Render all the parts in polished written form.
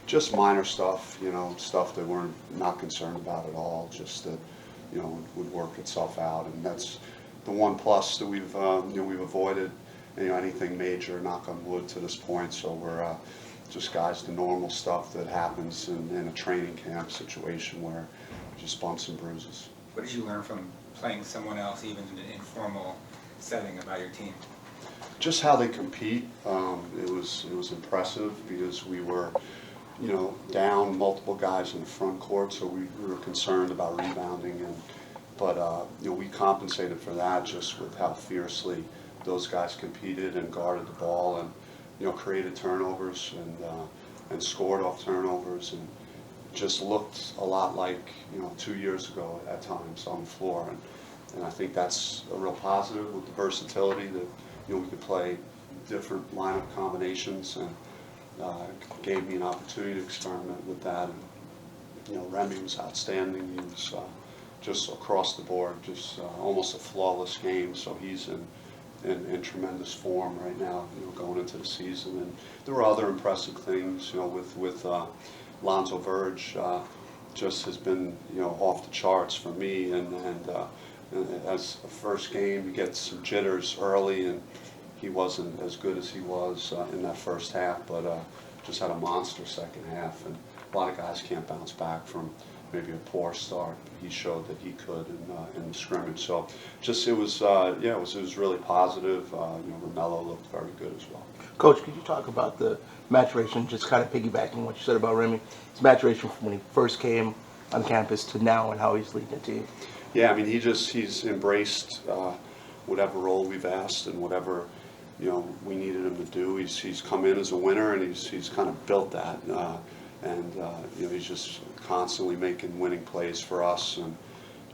Just minor stuff, stuff that we're not concerned about at all, just that, would work itself out. And that's the one plus that we've avoided, anything major, knock on wood, to this point. So we're just, guys, the normal stuff that happens in a training camp situation, where just bumps and bruises. What did you learn from playing someone else, even in an informal setting, about your team? Just how they compete. It was impressive, because we were, down multiple guys in the front court, so we were concerned about rebounding, but we compensated for that just with how fiercely those guys competed and guarded the ball, and created turnovers and scored off turnovers, and just looked a lot like 2 years ago at times on the floor, and I think that's a real positive, with the versatility that we could play different lineup combinations, and gave me an opportunity to experiment with that. And Remy was outstanding. He was just across the board, just almost a flawless game. So he's in tremendous form right now, going into the season. And there were other impressive things, with Lonzo Verge. Just has been off the charts for me. And as a first game, you get some jitters early, and he wasn't as good as he was in that first half, but just had a monster second half. And a lot of guys can't bounce back from maybe a poor start. He showed that he could in the scrimmage. So just it was really positive. Romello looked very good as well. Coach, could you talk about the maturation, just kind of piggybacking what you said about Remy, his maturation from when he first came on campus to now, and how he's leading the team? Yeah, I mean, he's embraced whatever role we've asked, and whatever we needed him to do. He's come in as a winner, and he's kind of built that, and he's just constantly making winning plays for us. And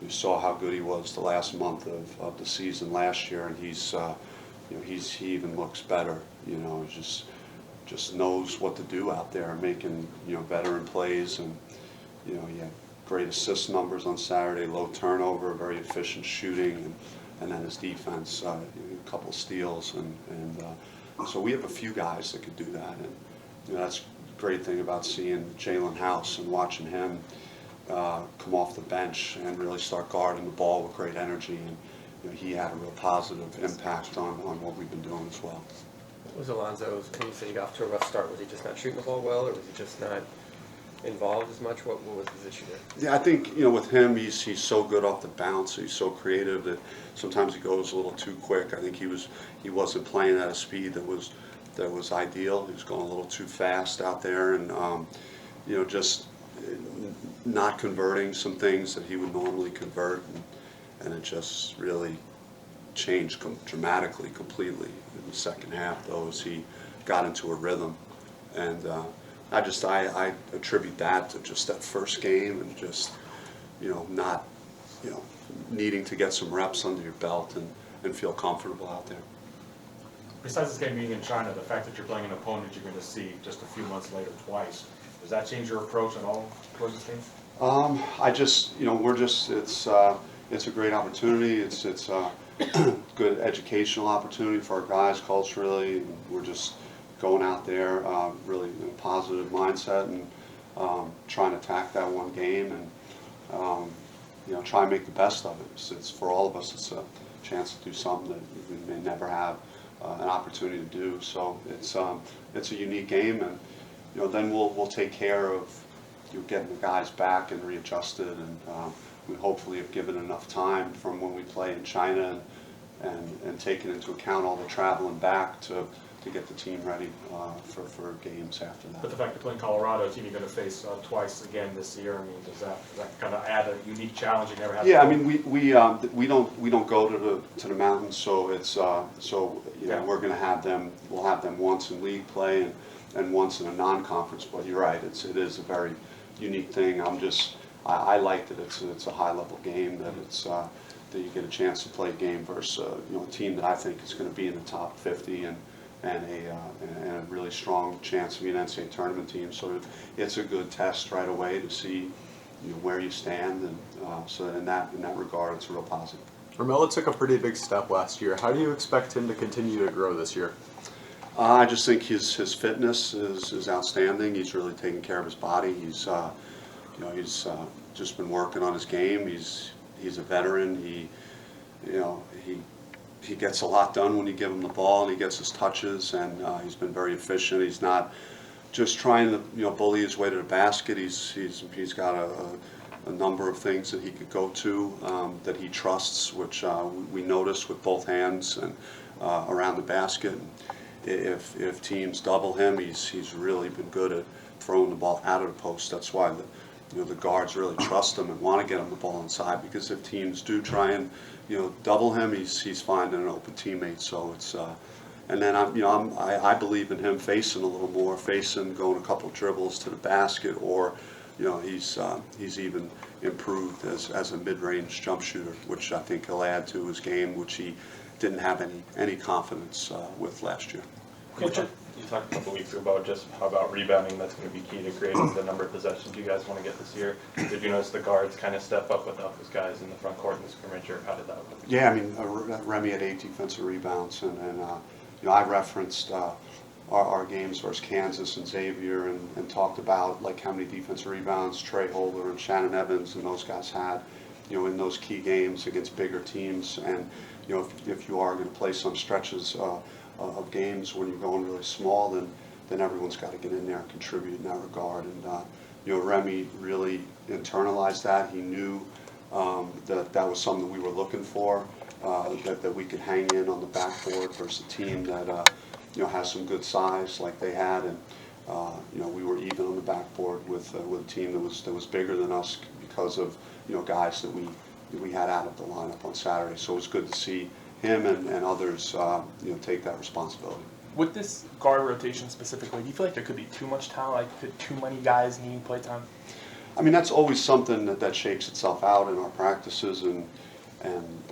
you saw how good he was the last month of the season last year, and he even looks better. He just knows what to do out there, making veteran plays, and he had great assist numbers on Saturday, low turnover, very efficient shooting, and then his defense, a couple of steals, and so we have a few guys that could do that, and that's the great thing about seeing Jalen House and watching him come off the bench and really start guarding the ball with great energy, and he had a real positive impact on what we've been doing as well. Was Alonzo, when you said he got off to a rough start, was he just not shooting the ball well, or was he just not involved as much? What was his issue there? Yeah, I think with him, he's so good off the bounce. He's so creative that sometimes he goes a little too quick. I think he wasn't playing at a speed that was ideal. He was going a little too fast out there, and just not converting some things that he would normally convert, and it just really changed dramatically, completely in the second half, though, as he got into a rhythm. And I attribute that to just that first game, and just not needing to get some reps under your belt and feel comfortable out there. Besides this game being in China, the fact that you're playing an opponent you're going to see just a few months later twice, does that change your approach at all towards this game? It's a great opportunity. It's a good educational opportunity for our guys culturally. And we're just going out there really in a positive mindset, and trying to attack that one game, and try and make the best of it. It's for all of us. It's a chance to do something that we may never have an opportunity to do. So it's a unique game, and then we'll take care of getting the guys back and readjusted, and we hopefully have given enough time from when we play in China, and taken into account all the traveling back to get the team ready for games after that. But the fact you're playing Colorado, a team you're going to face twice again this year, I mean, does that kind of add a unique challenge you never had? Yeah, I mean, we don't go to the mountains, so it's we're going to have them. We'll have them once in league play and once in a non-conference. But you're right, it is a very unique thing. I like that it's a high-level game, that that you get a chance to play a game versus a team that I think is going to be in the top 50 and a really strong chance to be an NCAA tournament team. So it's a good test right away to see where you stand, and so in that regard, it's a real positive. Romello took a pretty big step last year. How do you expect him to continue to grow this year? I just think his fitness is outstanding. He's really taking care of his body. He's just been working on his game. He's a veteran. He gets a lot done when you give him the ball, and he gets his touches, and he's been very efficient. He's not just trying to bully his way to the basket. He's got a number of things that he could go to that he trusts, which we notice with both hands and around the basket. If teams double him, he's really been good at throwing the ball out of the post. That's why the guards really trust him and want to get him the ball inside, because if teams do try and double him, he's finding an open teammate. So it's and then I believe in him facing a little more, going a couple of dribbles to the basket, or he's even improved as a mid-range jump shooter, which I think he'll add to his game, which he didn't have any confidence with last year. You talked a couple weeks ago about just how about rebounding, that's going to be key to creating the number of possessions you guys want to get this year. Did you notice the guards kind of step up without those guys in the front court in the scrimmage, or how did that work? Yeah, I mean, Remy had 8 defensive rebounds, and I referenced our games versus Kansas and Xavier, and talked about like how many defensive rebounds Trey Holder and Shannon Evans and those guys had, in those key games against bigger teams. And if you are going to play some stretches of games when you're going really small, then everyone's got to get in there and contribute in that regard. And Remy really internalized that. He knew that was something we were looking for, that we could hang in on the backboard versus a team that has some good size like they had, and we were even on the backboard with a team that was bigger than us because of guys that we had out of the lineup on Saturday. So it was good to see him and others take that responsibility. With this guard rotation specifically, do you feel like there could be too much talent, like could too many guys need play time? I mean, that's always something that shakes itself out in our practices, and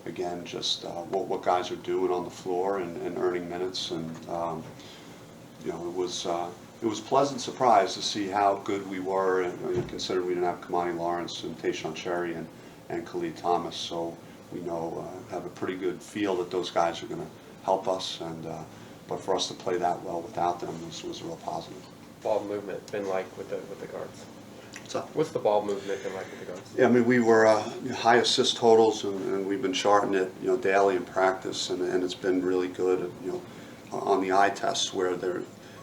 again, just what guys are doing on the floor and earning minutes. And it was a pleasant surprise to see how good we were, and considering we didn't have Kamani Lawrence and Tayshaun Cherry and Khalid Thomas. So we have a pretty good feel that those guys are going to help us, but for us to play that well without them was a real positive. Ball movement been like with the guards? What's up? What's the ball movement been like with the guards? Yeah, I mean, we were high assist totals, and we've been charting it daily in practice, and it's been really good on the eye tests where they're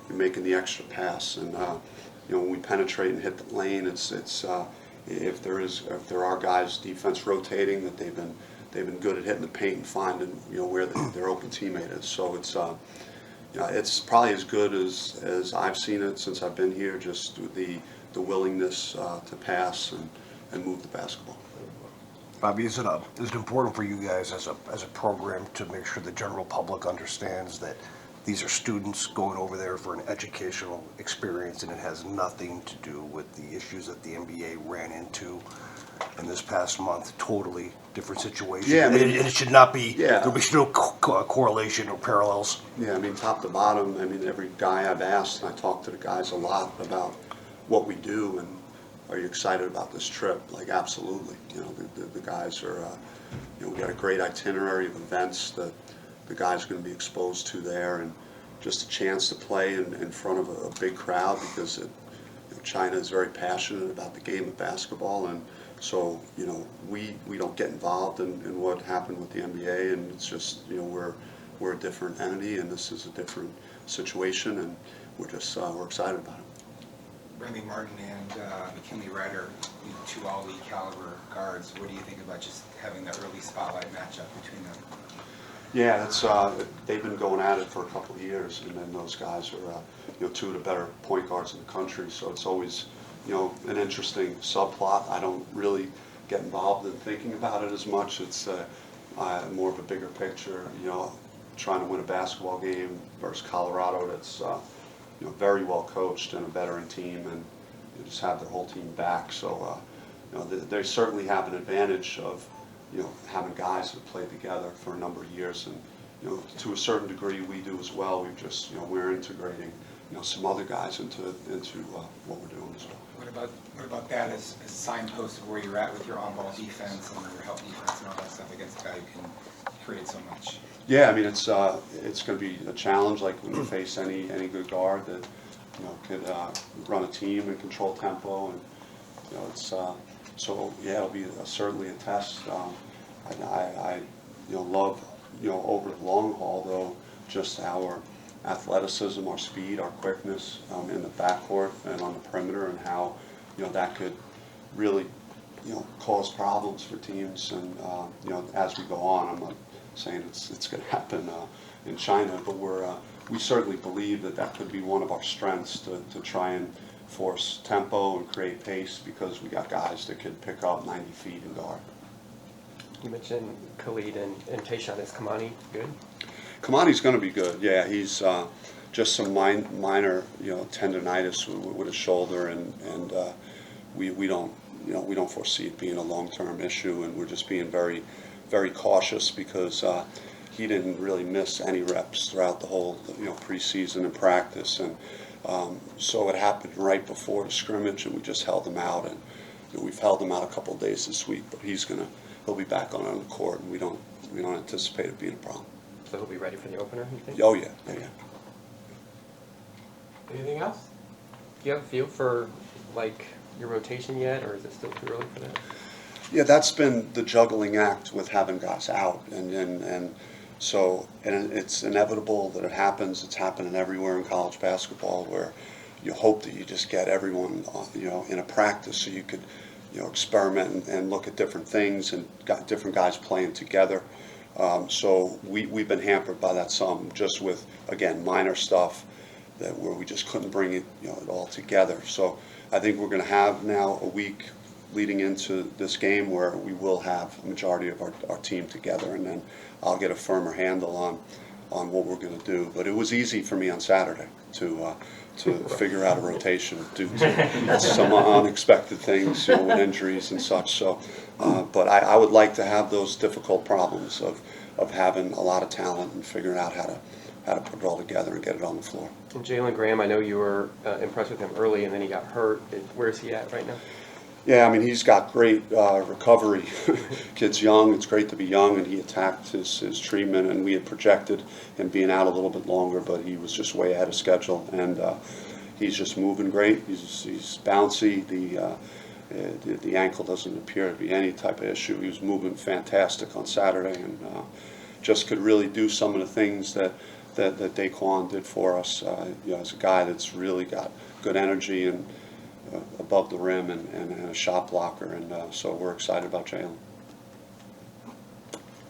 making the extra pass, and when we penetrate and hit the lane, it's if there are guys defense rotating, that they've been good at hitting the paint and finding where their open teammate is. So it's probably as good as I've seen it since I've been here, just with the willingness to pass and move the basketball. Bobby, is it important for you guys as a program to make sure the general public understands that these are students going over there for an educational experience, and it has nothing to do with the issues that the NBA ran into in this past month? Totally different situation. Yeah, I mean, and it should not be. Yeah. There should be no correlation or parallels. Yeah, I mean, top to bottom, I mean, every guy I've asked, and I talk to the guys a lot about what we do, and are you excited about this trip? Like, absolutely. The guys are, we got a great itinerary of events that the guys are going to be exposed to there, and just a chance to play in front of a big crowd, because China is very passionate about the game of basketball, and so we don't get involved in what happened with the NBA, and it's just we're a different entity, and this is a different situation, and we're excited about it. Remy Martin and McKinley Ryder, two all-league caliber guards. What do you think about just having that early spotlight matchup between them? Yeah, that's they've been going at it for a couple of years, and then those guys are two of the better point guards in the country. So it's always an interesting subplot. I don't really get involved in thinking about it as much. It's more of a bigger picture. Trying to win a basketball game versus Colorado that's very well coached and a veteran team, and just have their whole team back. So they certainly have an advantage of having guys that play together for a number of years, and to a certain degree we do as well. We've just we're integrating some other guys into what we're doing as well. What about that as signposts of where you're at with your on-ball defense and your help defense and all that stuff against a guy who can create so much? Yeah, I mean, it's going to be a challenge, like when you face any good guard that, you know, could run a team and control tempo, and, you know, it's, so, yeah, it'll be certainly a test. I you know, love, you know, over the long haul, though, just our athleticism, our speed, our quickness in the backcourt and on the perimeter, and how, you know, that could really, you know, cause problems for teams. And you know, as we go on, I'm not saying it's going to happen in China, but we certainly believe that that could be one of our strengths, to try and force tempo and create pace, because we got guys that could pick up 90 feet and guard. You mentioned Khalid and Tayshaun. Is Kamani good? Kamani's going to be good. Yeah, he's just some minor, you know, tendonitis with his shoulder, and we don't, you know, we don't foresee it being a long-term issue, and we're just being very, very cautious, because he didn't really miss any reps throughout the whole, you know, preseason and practice, and so it happened right before the scrimmage, and we just held him out, and you know, we've held him out a couple of days this week, but he'll be back on the court, and we don't anticipate it being a problem. So he'll be ready for the opener, you think? Oh yeah, yeah. Anything else? Do you have a feel for, like, your rotation yet, or is it still too early for that? Yeah, that's been the juggling act with having guys out, and so it's inevitable that it happens. It's happening everywhere in college basketball, where you hope that you just get everyone, you know, in a practice, so you could, you know, experiment and look at different things, and got different guys playing together. So we've been hampered by that some, just with, again, minor stuff where we just couldn't bring it, you know, it all together. So I think we're going to have now a week leading into this game where we will have a majority of our team together, and then I'll get a firmer handle on what we're going to do. But it was easy for me on Saturday to figure out a rotation due to some unexpected things, you know, with injuries and such. So, but I would like to have those difficult problems of having a lot of talent and figuring out how to put it all together and get it on the floor. And Jalen Graham, I know you were impressed with him early, and then he got hurt. Where is he at right now? Yeah, I mean, he's got great recovery. Kid's young. It's great to be young, and he attacked his treatment, and we had projected him being out a little bit longer, but he was just way ahead of schedule, and he's just moving great. He's bouncy. The ankle doesn't appear to be any type of issue. He was moving fantastic on Saturday, and just could really do some of the things that Daquan did for us. You know, as a guy that's really got good energy and above the rim, and a shot blocker, and so we're excited about Jalen.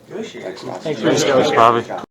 Good. Thanks, guys. Thanks, Bobby.